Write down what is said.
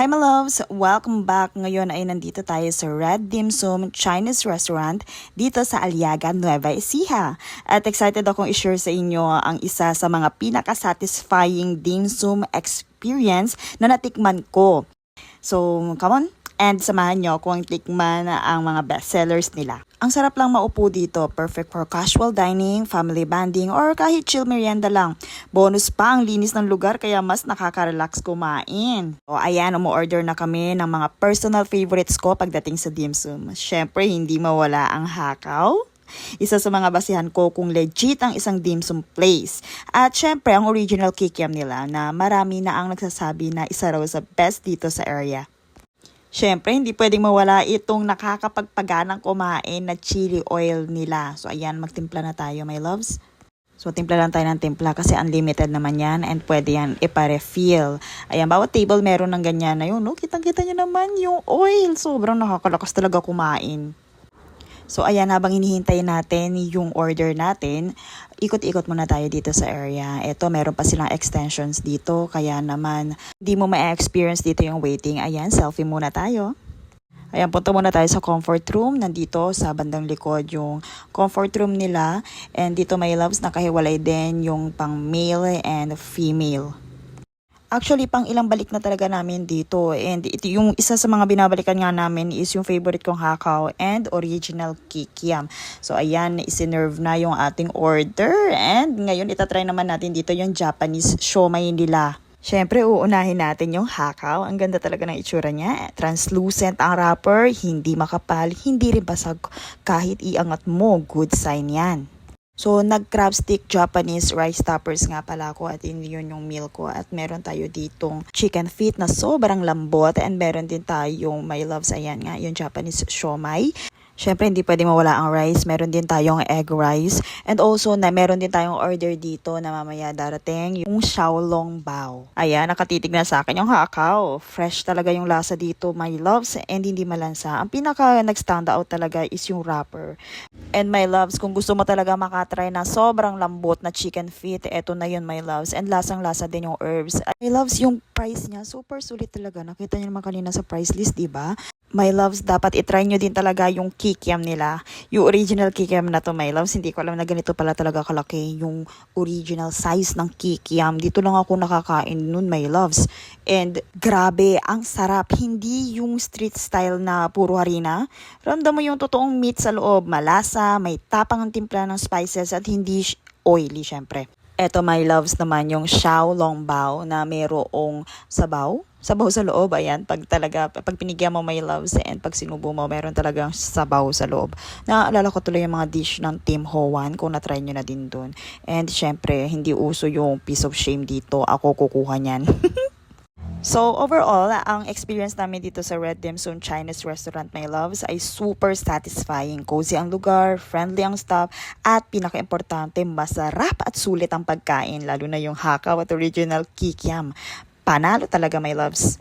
Hi my loves! Welcome back! Ngayon ay nandito tayo sa Red Dim Sum Chinese Restaurant dito sa Aliaga, Nueva Ecija. At excited akong i-share sa inyo ang isa sa mga pinaka-satisfying dim sum experience na natikman ko. So, come on! And samahan nyo kung tikman ang mga bestsellers nila. Ang sarap lang maupo dito, perfect for casual dining, family bonding, or kahit chill merienda lang. Bonus pa ang linis ng lugar kaya mas nakaka-relax kumain. O ayan, umu-order na kami ng mga personal favorites ko pagdating sa dim sum. Syempre, hindi mawala ang hakaw. Isa sa mga basihan ko kung legit ang isang dim sum place. At syempre, ang original kikiam nila na marami na ang nagsasabi na isa raw sa best dito sa area. Syempre, hindi pwedeng mawala itong nakakapagpaganang kumain na chili oil nila. So, ayan, magtimpla na tayo, my loves. So, timpla lang tayo ng timpla kasi unlimited naman yan and pwede yan ipa-refill. Ayan, bawat table meron ng ganyan na yun. No? Kitang-kita nyo naman yung oil. Sobrang nakakalakas talaga kumain. So, ayan, habang hinihintay natin yung order natin, ikot-ikot muna tayo dito sa area. Ito, meron pa silang extensions dito, kaya naman, di mo ma-experience dito yung waiting. Ayan, selfie muna tayo. Ayan, punta muna tayo sa comfort room. Nandito sa bandang likod yung comfort room nila. And dito, my loves, nakahiwalay din yung pang male and female. Actually, pang ilang balik na talaga namin dito. And ito yung isa sa mga binabalikan nga namin is yung favorite kong hakaw and original kikiam. So, ayan, isinerve na yung ating order. And ngayon, itatry naman natin dito yung Japanese siomai nila. Siyempre, uunahin natin yung hakaw. Ang ganda talaga ng itsura niya. Translucent ang wrapper, hindi makapal, hindi rin basag. Kahit iangat mo, good sign yan. So, nag-crab stick Japanese rice toppers nga pala ko at yun yung meal ko. At meron tayo ditong chicken feet na sobrang lambot. And meron din tayong, my loves, ayan nga, yung Japanese siomai. Siyempre, hindi pwede mawala ang rice. Meron din tayong egg rice. And also, meron din tayong order dito na mamaya darating yung xiaolong bao. Ayan, nakatitig na sa akin yung hakaw. Fresh talaga yung lasa dito, my loves, and hindi malansa. Ang pinaka nag-stand out talaga is yung wrapper. And my loves, kung gusto mo talaga makatry na sobrang lambot na chicken feet, eto na yun, my loves. And lasang-lasa din yung herbs. My loves, yung price niya, super sulit talaga. Nakita niyo naman kanina sa price list, diba? My loves, dapat itry nyo din talaga yung kikiam nila. Yung original kikiam na to, my loves. Hindi ko alam na ganito pala talaga kalaki yung original size ng kikiam. Dito lang ako nakakain nun, my loves. And grabe, ang sarap. Hindi yung street style na puro harina. Ramdam mo yung totoong meat sa loob. Malasa, may tapang ang timpla ng spices at hindi oily, syempre. Eto, my loves, naman yung xiaolong bao na mayroong sabaw. Sabaw sa loob, ayan, pag pinigyan mo, my loves, and pag sinubo mo, meron talagang sabaw sa loob. Naalala ko tuloy yung mga dish ng Tim Ho Wan, kung na-try nyo na din dun. And syempre, hindi uso yung piece of shame dito. Ako kukuha niyan. So, overall, ang experience namin dito sa Red Dim Sum Chinese Restaurant, my loves, ay super satisfying. Cozy ang lugar, friendly ang staff, at pinaka-importante, masarap at sulit ang pagkain, lalo na yung hakaw at original kikiam. Panalo talaga, my loves.